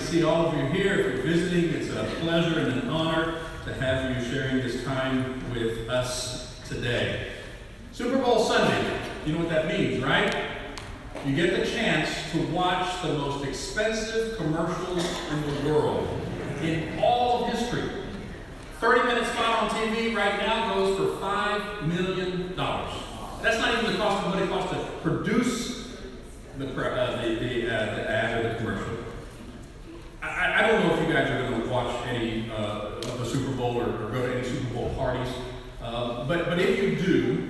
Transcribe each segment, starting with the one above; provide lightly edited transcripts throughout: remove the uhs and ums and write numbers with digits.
see all of you here. If you're visiting, it's a pleasure and an honor to have you sharing this time with us today. Super Bowl Sunday, you know what that means, right? You get the chance to watch the most expensive commercials in the world, in all of history. 30-minute spot on TV right now goes for $5 million. That's not even the cost of what it costs to produce the ad or the commercial. I don't know if you guys are going to watch any of the Super Bowl or go to any Super Bowl parties, but if you do,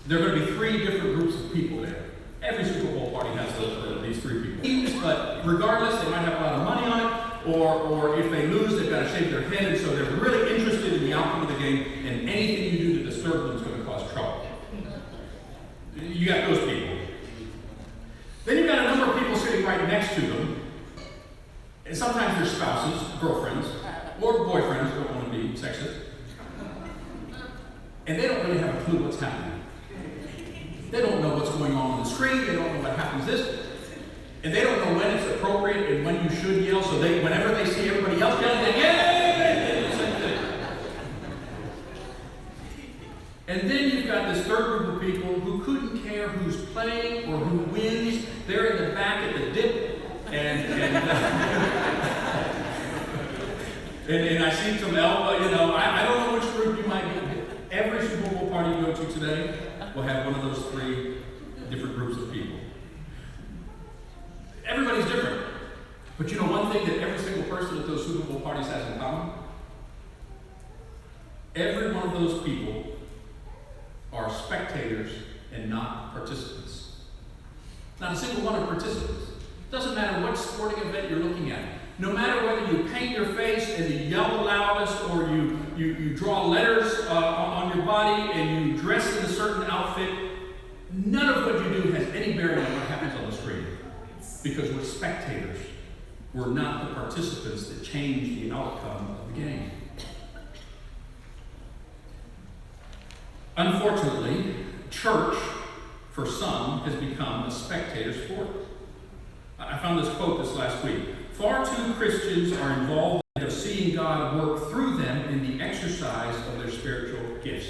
there are going to be three different groups of people there. Every Super Bowl party has these three people. But regardless, they might have a lot of money on it, or if they lose, they've got to shave their head, and so they're really interested in the outcome of the game, and anything you do to disturb them is going to cause trouble. You got those people. Then you've got a number of people sitting right next to them, and sometimes they're spouses, girlfriends, or boyfriends, don't want to be sexist, and they don't really have a clue what's happening. They don't know what's going on the screen, they don't know what happens this, and they don't know when it's appropriate and when you should yell, so whenever they see everybody else yelling, they yay! Same thing. And then you've got this third group of people who couldn't care who's playing or who wins. They're in the back at the dip, and I see some elbow, I don't know which group you might be. Every Super Bowl party you go to today will have one of those three different groups of people. Everybody's different. But you know one thing that every single person at those Super Bowl parties has in common? Every one of those people are spectators and not participants. Not a single one are participants. Doesn't matter what sporting event you're looking at. No matter whether you paint your face and you yell the loudest, or you draw letters on your body and you dress in a certain outfit, none of what you do has any bearing on what happens on the screen. Because we're spectators. We're not the participants that change the outcome of the game. Unfortunately, church, for some, has become a spectator sport. I found this quote this last week. Far too Christians are involved in seeing God work through them in the exercise of their spiritual gifts.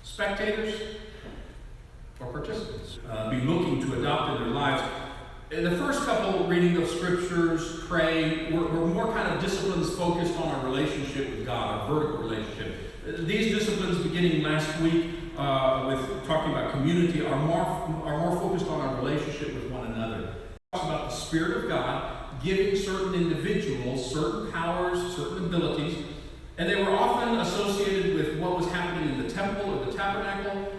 Spectators or participants? Be looking to adopt in their lives. In the first couple reading of scriptures, pray, we're more kind of disciplines focused on our relationship with God, our vertical relationship. These disciplines, beginning last week with talking about community, are more focused on our relationship with one another. It talks about the Spirit of God giving certain individuals certain powers, certain abilities, and they were often associated with what was happening in the temple or the tabernacle.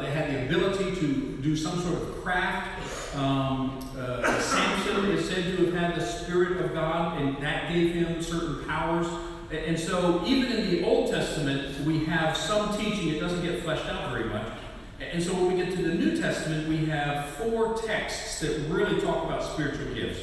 They had the ability to do some sort of craft. Samson is said to have had the Spirit of God, and that gave him certain powers. And so even in the Old Testament, we have some teaching. It doesn't get fleshed out very much. And so when we get to the New Testament, we have 4 texts that really talk about spiritual gifts.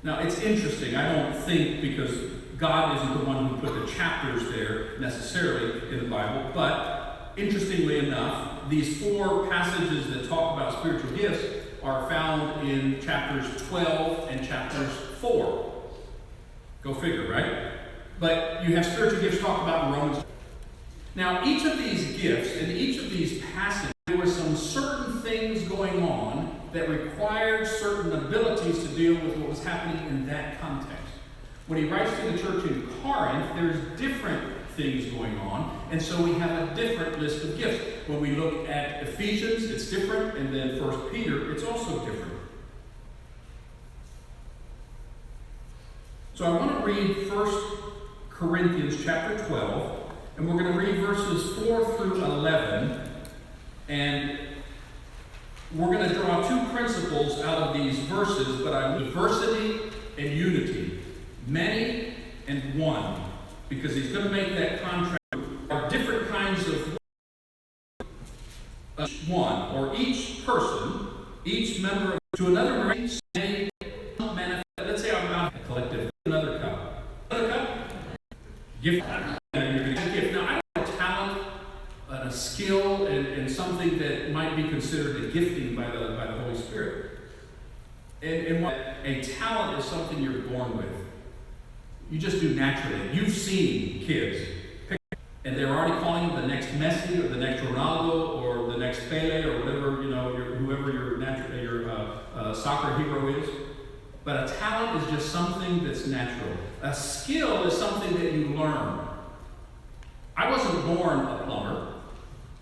Now, it's interesting. I don't think, because God isn't the one who put the chapters there necessarily in the Bible, but interestingly enough, these 4 passages that talk about spiritual gifts are found in chapters 12 and chapters 4. Go figure, right? But you have spiritual gifts talked about in Romans. Now, each of these gifts and each of these passages, there were some certain things going on that required certain abilities to deal with what was happening in that context. When he writes to the church in Corinth, there's different things going on, and so we have a different list of gifts. When we look at Ephesians, it's different, and then 1 Peter, it's also different. So I want to read 1 Corinthians chapter 12, and we're going to read verses 4 through 11, and we're going to draw 2 principles out of these verses, but I diversity and unity, many and one, because he's going to make that contrast. Are different kinds of one, or each person, each member of, to another race, may manifest. Let's say I'm out a collective, another cup. Another cup? Gift. Gift. Now, I don't have a talent, a skill, and something that might be considered a gifting by the Holy Spirit. A talent is something you're born with. You just do naturally. You've seen kids, and they're already calling them the next Messi or the next Ronaldo or the next Pele or whatever, whoever your soccer hero is. But a talent is just something that's natural. A skill is something that you learn. I wasn't born a plumber.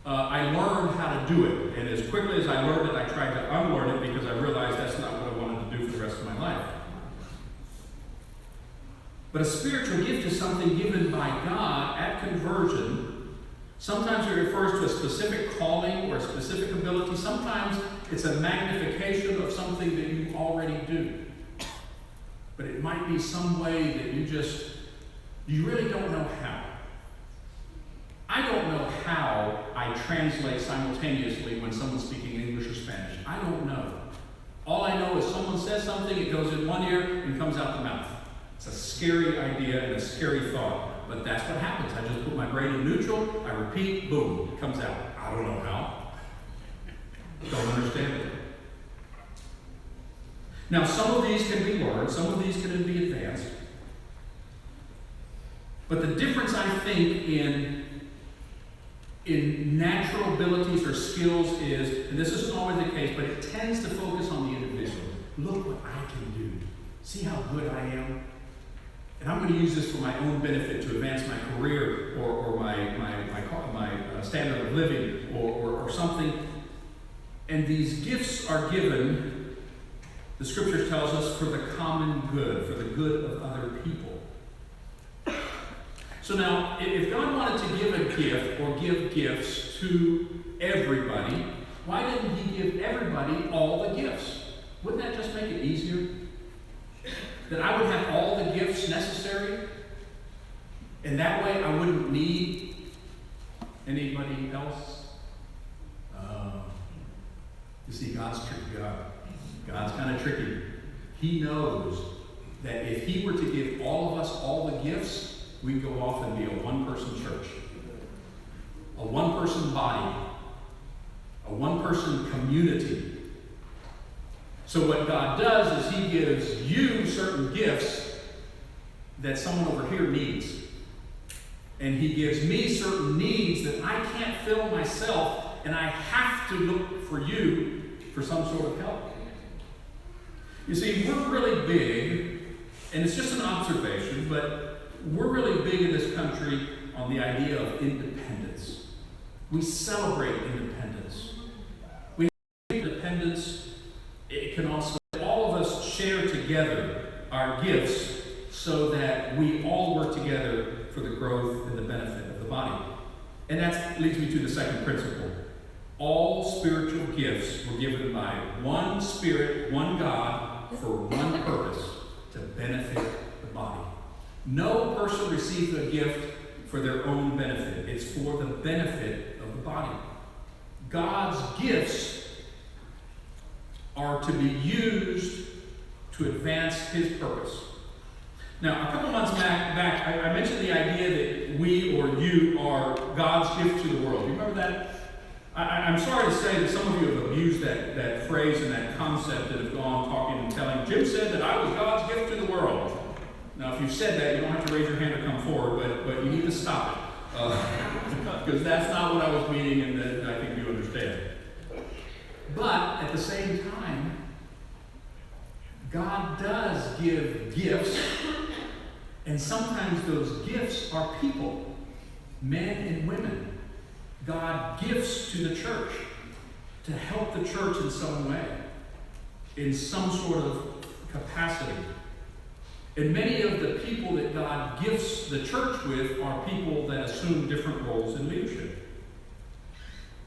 I learned how to do it. And as quickly as I learned it, I tried to unlearn it because I realized that's not what I wanted to do for the rest of my life. But a spiritual gift is something given by God at conversion. Sometimes it refers to a specific calling or a specific ability. Sometimes it's a magnification of something that you already do. But it might be some way that you really don't know how. I don't know how I translate simultaneously when someone's speaking English or Spanish. I don't know. All I know is someone says something, it goes in one ear and comes out the mouth. It's a scary idea and a scary thought, but that's what happens. I just put my brain in neutral, I repeat, boom, it comes out. I don't know how. Don't understand it. Now, some of these can be learned, some of these can be advanced. But the difference, I think, in natural abilities or skills is, and this isn't always the case, but it tends to focus on the individual. Look what I can do. See how good I am? And I'm going to use this for my own benefit to advance my career or my standard of living or something. And these gifts are given, the scriptures tells us, for the common good, for the good of other people. So now, if God wanted to give a gift or give gifts to everybody, why didn't He give everybody all the gifts? Wouldn't that just make it easier? That I would have all the gifts necessary, and that way I wouldn't need anybody else? You see, God's tricky God. God's kind of tricky. He knows that if He were to give all of us all the gifts, we'd go off and be a one-person church, a one-person body, a one-person community. So what God does is He gives you certain gifts that someone over here needs. And He gives me certain needs that I can't fill myself, and I have to look for you for some sort of help. You see, we're really big, and it's just an observation, but we're really big in this country on the idea of independence. We celebrate independence. We have independence. It can also, all of us share together our gifts so that we all work together for the growth and the benefit of the body. And that leads me to the second principle. All spiritual gifts were given by one Spirit, one God, for one purpose, to benefit the body. No person receives a gift for their own benefit. It's for the benefit of the body. God's gifts are to be used to advance His purpose. Now, a couple months back I mentioned the idea that we or you are God's gift to the world. Do you remember that? I'm sorry to say that some of you have abused that phrase and that concept and have gone talking and telling, Jim said that I was God's gift to the world. Now, if you've said that, you don't have to raise your hand or come forward, but you need to stop it. Because that's not what I was meaning, and I think you understand. But at the same time, God does give gifts, and sometimes those gifts are people, men and women. God gifts to the church to help the church in some way, in some sort of capacity. And many of the people that God gifts the church with are people that assume different roles in leadership.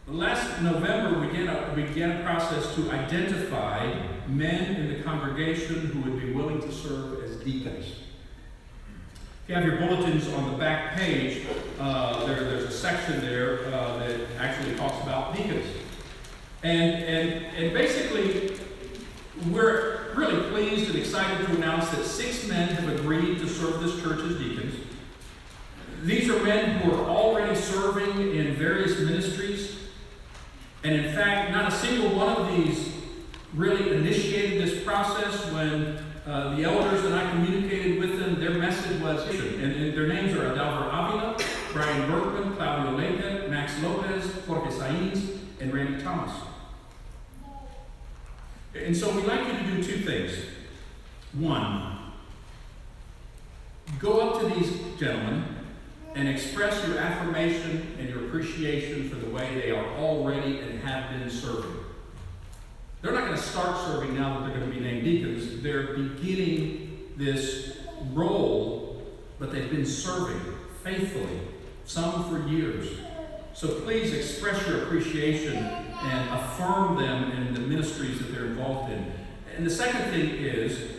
Last November, we began a process to identify men in the congregation who would be willing to serve as deacons. If you have your bulletins on the back page, there's a section there that actually talks about deacons. And basically, we're really pleased and excited to announce that 6 men have agreed to serve this church as deacons. These are men who are already serving in various ministries. And in fact, not a single one of these really initiated this process when the elders and I communicated with them. Their message was, and their names are Adalver Avila, Brian Bergman, Claudio Leica, Max Lopez, Jorge Sainz, and Randy Thomas. And so we'd like you to do two things. One, go up to these gentlemen and express your affirmation and your appreciation for the way they are already and have been serving. They're not going to start serving now that they're going to be named deacons. They're beginning this role, but they've been serving faithfully, some for years. So please express your appreciation and affirm them in the ministries that they're involved in. And the second thing is,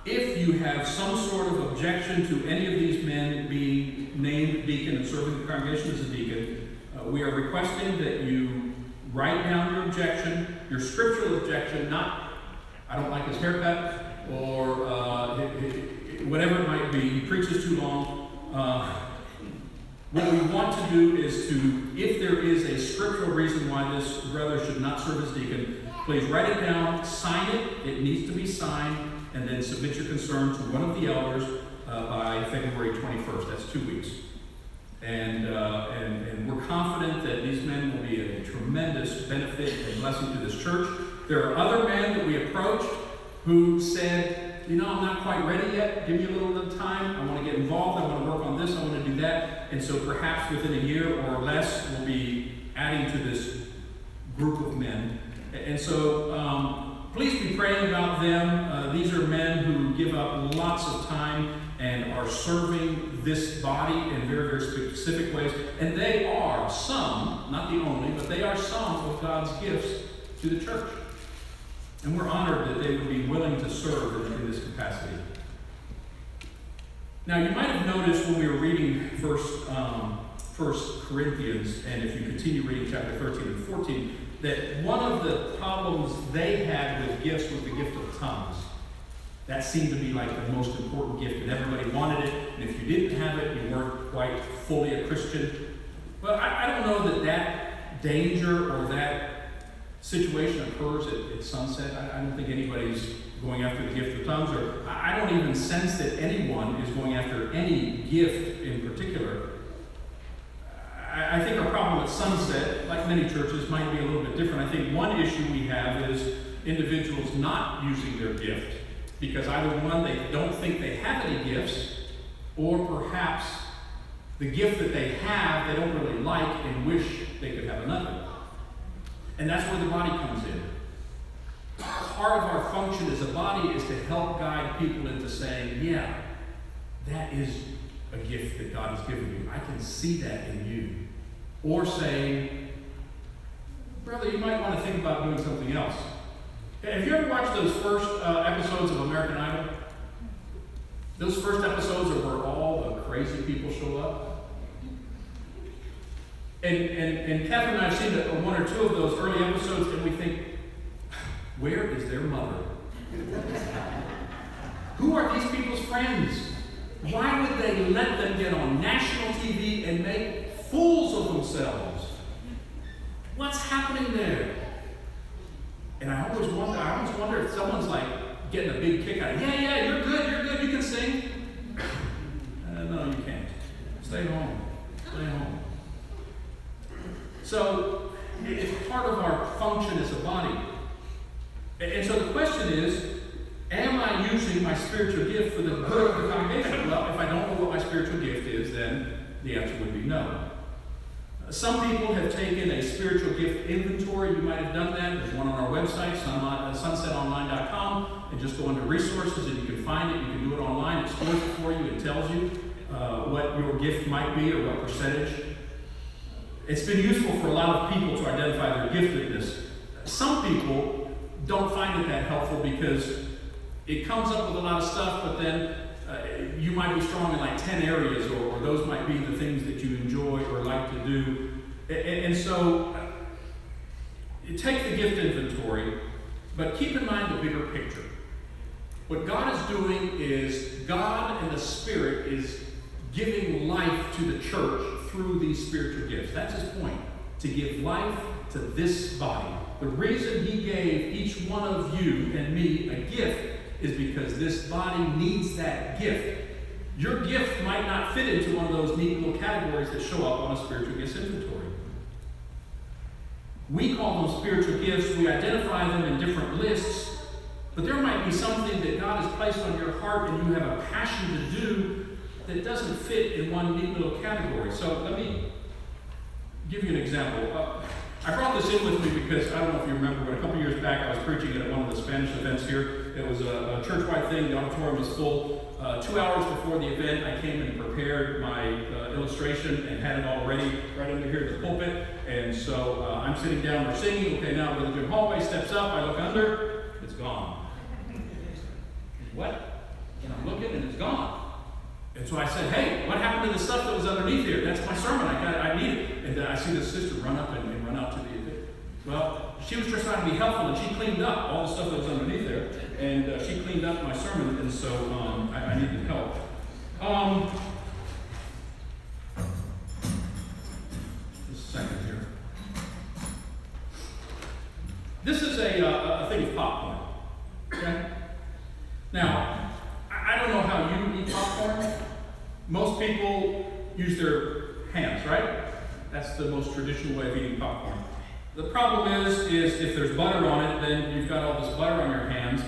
if you have some sort of objection to any of these men being named deacon and serving the congregation as a deacon, we are requesting that you write down your objection, your scriptural objection, not, I don't like his haircut, or whatever it might be, he preaches too long. What we want to do is to, if there is a scriptural reason why this brother should not serve as deacon, please write it down, sign it, it needs to be signed, and then submit your concern to one of the elders by February 21st. That's 2 weeks. And we're confident that these men will be a tremendous benefit and blessing to this church. There are other men that we approached who said, I'm not quite ready yet. Give me a little bit of time. I want to get involved. I want to work on this. I want to do that. And so perhaps within a year or less, we'll be adding to this group of men. And so please be praying about them. These are men who give up lots of time and are serving this body in very, very specific ways. And they are some, not the only, but they are some of God's gifts to the church. And we're honored that they would be willing to serve in this capacity. Now, you might have noticed when we were reading First Corinthians, and if you continue reading chapter 13 and 14, that one of the problems they had with gifts was the gift of tongues. That seemed to be like the most important gift, and everybody wanted it, and if you didn't have it, you weren't quite fully a Christian. But I don't know that danger or that situation occurs at Sunset. I don't think anybody's going after the gift of tongues, or I don't even sense that anyone is going after any gift in particular. I think our problem at Sunset, like many churches, might be a little bit different. I think one issue we have is individuals not using their gift, because either one, they don't think they have any gifts, or perhaps the gift that they have, they don't really like and wish they could have another. And that's where the body comes in. Part of our function as a body is to help guide people into saying, yeah, that is a gift that God has given you. I can see that in you. Or saying, brother, you might want to think about doing something else. Have you ever watched those first episodes of American Idol? Those first episodes are where all the crazy people show up. And Catherine and I have seen one or two of those early episodes, and we think, where is their mother? Who are these people's friends? Why would they let them get on national TV and make fools of themselves? What's happening there? And I always wonder if someone's like getting a big kick out of it. Yeah, you're good, you can sing. No, you can't. Stay home. So, it's part of our function as a body. And so the question is, am I using my spiritual gift for the good of the congregation? Well, if I don't know what my spiritual gift is, then the answer would be no. Some people have taken a spiritual gift inventory. You might have done that. There's one on our website, sunsetonline.com, and just go under resources and you can find it. You can do it online. It stores it for you. It tells you what your gift might be or what percentage. It's been useful for a lot of people to identify their giftedness. Some people don't find it that helpful because it comes up with a lot of stuff, but then you might be strong in like 10 areas, or those might be the things that you enjoy or like to do. And so you take the gift inventory, but keep in mind the bigger picture. What God is doing is God and the Spirit is giving life to the church through these spiritual gifts. That's his point, to give life to this body. The reason he gave each one of you and me a gift is because this body needs that gift. Your gift might not fit into one of those neat little categories that show up on a spiritual gifts inventory. We call them spiritual gifts. We identify them in different lists. But there might be something that God has placed on your heart and you have a passion to do that doesn't fit in one neat little category. So let me give you an example. I brought this in with me because I don't know if you remember, but a couple years back I was preaching at one of the Spanish events here. It was a church-wide thing. The auditorium was full. 2 hours before the event, I came and prepared my illustration and had it all ready right under here at the pulpit. And so I'm sitting down, we're singing. Okay, now Brother Jim Hallway steps up. I look under. It's gone. What? And I'm looking and it's gone. And so I said, hey, what happened to the stuff that was underneath here? That's my sermon. I need it. And then I see this sister run up and run out to the event. Well, she was just trying to be helpful, and she cleaned up all the stuff that was underneath there. And she cleaned up my sermon, and so I needed help. Just a second here. This is a thing of popcorn. Okay? Now, I don't know how you eat popcorn. Most people use their hands, right? That's the most traditional way of eating popcorn. The problem is if there's butter on it, then you've got all this butter on your hands.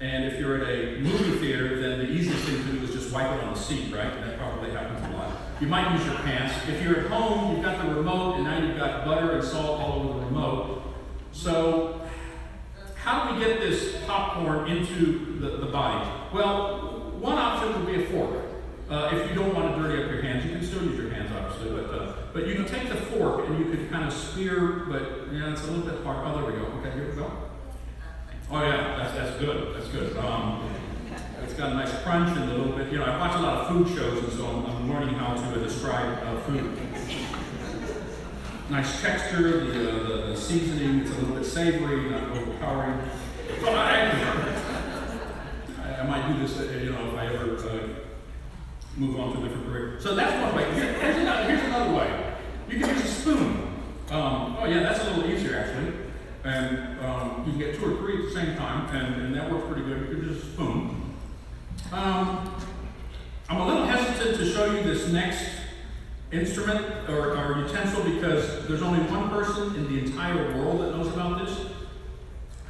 And if you're at a movie theater, then the easiest thing to do is just wipe it on the seat, right? That probably happens a lot. You might use your pants. If you're at home, you've got the remote, and now you've got butter and salt all over the remote. So, how do we get this popcorn into the body? Well, one option would be a fork. If you don't want to dirty up your hands, you can still use your hands, obviously, but you can take the fork and you can kind of spear, but yeah, it's a little bit hard. Oh, there we go. Okay, here we go. Oh yeah, that's good. That's good. It's got a nice crunch and a little bit. I watch a lot of food shows, and so I'm learning how to describe food. Nice texture, the seasoning. It's a little bit savory, not overpowering. So I might do this, if I ever move on to a different career. So that's one way. Here's another way. You can use a spoon. Oh yeah, that's a little easier actually. And you can get 2 or 3 at the same time, and that works pretty good. You can use a spoon. I'm a little hesitant to show you this next instrument or utensil because there's only one person in the entire world that knows about this.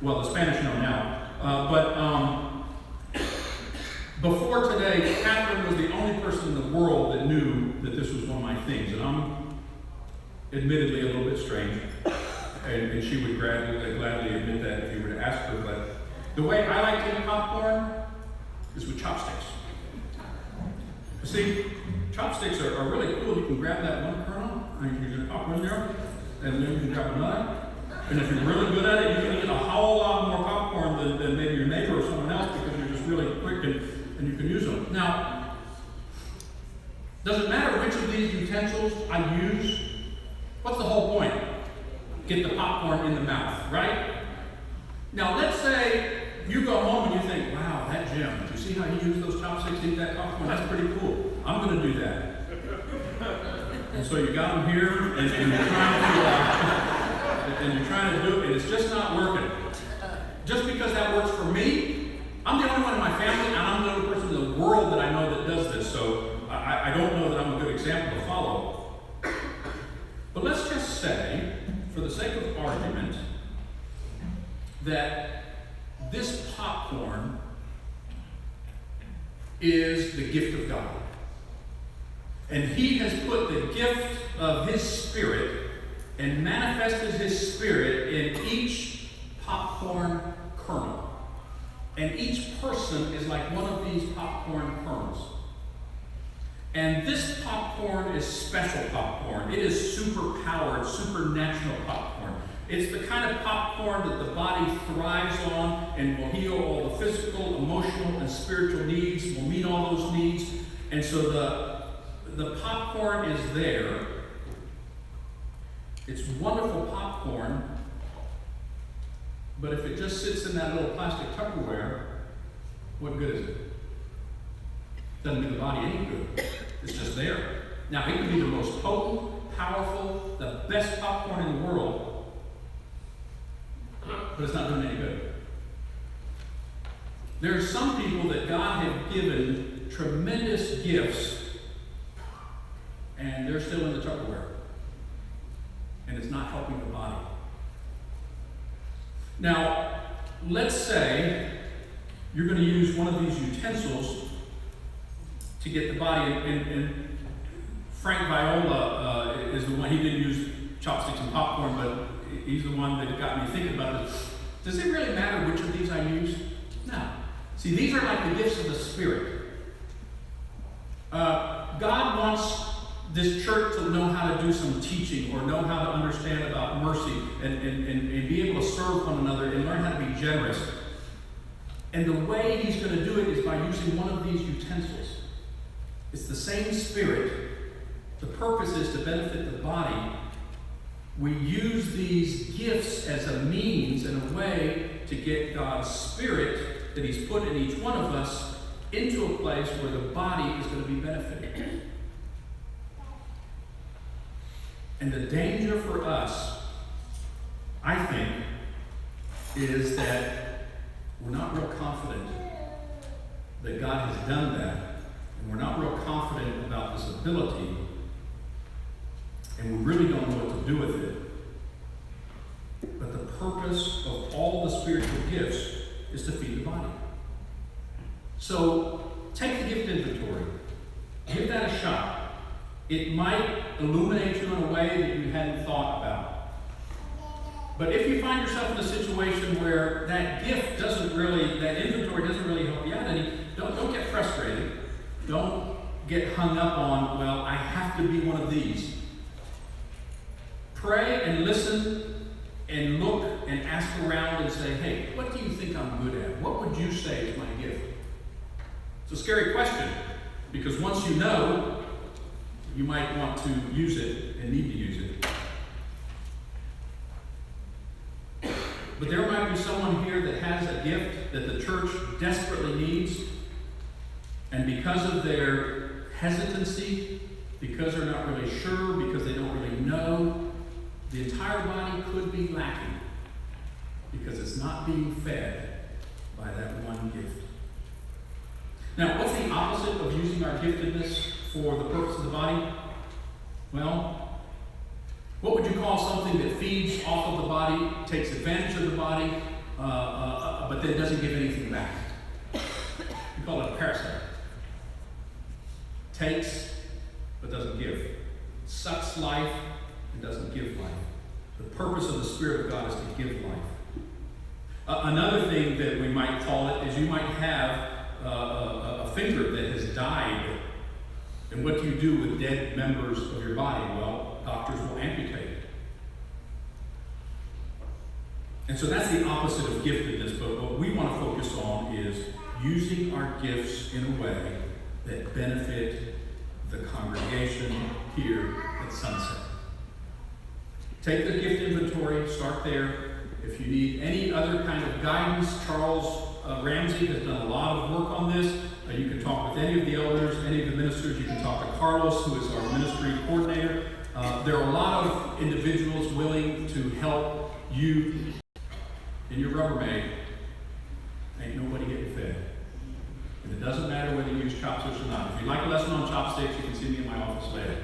Well, the Spanish know now. But before today, Catherine was the only person in the world that knew that this was one of my things. And I'm admittedly a little bit strange. And she would gladly admit that if you were to ask her. But the way I like to eat popcorn is with chopsticks. You see, chopsticks are really cool. You can grab that one kernel, and you can pop in there, and then you can grab another. And if you're really good at it, you can eat a whole lot more popcorn than maybe your neighbor or someone else because you're just really quick and you can use them. Now, does it matter which of these utensils I use? What's the whole point? Get the popcorn in the mouth, right? Now, let's say you go home and you think, wow, that Jim, did you see how he used those chopsticks to eat that popcorn? That's pretty cool. I'm going to do that. And so you got them here, and you're trying to do it, and it's just not working. Just because that works for me, I'm the only one in my family, and I'm the only person in the world that I know that does this. So I don't know that I'm a good example to follow. But let's just say, for the sake of argument, that this popcorn is the gift of God. And He has put the gift of His Spirit and manifested His Spirit in each popcorn kernel. And each person is like one of these popcorn kernels. And this popcorn is special popcorn. It is super-powered, supernatural popcorn. It's the kind of popcorn that the body thrives on and will heal all the physical, emotional, and spiritual needs, will meet all those needs. And so the popcorn is there. It's wonderful popcorn, but if it just sits in that little plastic Tupperware, what good is it? Doesn't do the body any good. It's just there. Now, it could be the most potent, powerful, the best popcorn in the world. but it's not doing any good. There are some people that God has given tremendous gifts, and they're still in the Tupperware. And it's not helping the body. Now, let's say you're going to use one of these utensils to get the body, and Frank Viola is the one, he didn't use chopsticks and popcorn, but he's the one that got me thinking about this. Does it really matter which of these I use? No. See, these are like the gifts of the Spirit. God wants this church to know how to do some teaching or know how to understand about mercy and be able to serve one another and learn how to be generous. And the way he's going to do it is by using one of these utensils. It's the same Spirit. The purpose is to benefit the body. We use these gifts as a means and a way to get God's Spirit that he's put in each one of us into a place where the body is going to be benefited. And the danger for us, I think, is that we're not real confident that God has done that, and we're not real confident about this ability, and we really don't know what to do with it. But the purpose of all the spiritual gifts is to feed the body. So take the gift inventory. Give that a shot. It might illuminate you in a way that you hadn't thought about. But if you find yourself in a situation where that gift doesn't really, that inventory doesn't really help you out any, don't get frustrated. Don't get hung up on, well, I have to be one of these. Pray and listen and look and ask around and say, hey, what do you think I'm good at? What would you say is my gift? It's a scary question, because once you know, you might want to use it and need to use it. But there might be someone here that has a gift that the church desperately needs, and because of their hesitancy, because they're not really sure, because they don't really know, the entire body could be lacking because it's not being fed by that one gift. Now, what's the opposite of using our giftedness for the purpose of the body? Well, what would you call something that feeds off of the body, takes advantage of the body, but then doesn't give anything back? We call it a parasite. Takes, but doesn't give. Sucks life, and doesn't give life. The purpose of the Spirit of God is to give life. Another thing that we might call it is you might have a finger that has died. And what do you do with dead members of your body? Well, doctors will amputate it. And so that's the opposite of giftedness, but what we want to focus on is using our gifts in a way that benefit the congregation here at Sunset. Take the gift inventory, start there. If you need any other kind of guidance, Charles Ramsey has done a lot of work on this. You can talk with any of the elders, any of the ministers. You can talk to Carlos, who is our ministry coordinator. There are a lot of individuals willing to help you in your Rubbermaid. Ain't nobody getting fed. And it doesn't matter whether you use chopsticks or not. If you'd like a lesson on chopsticks, you can see me in my office later.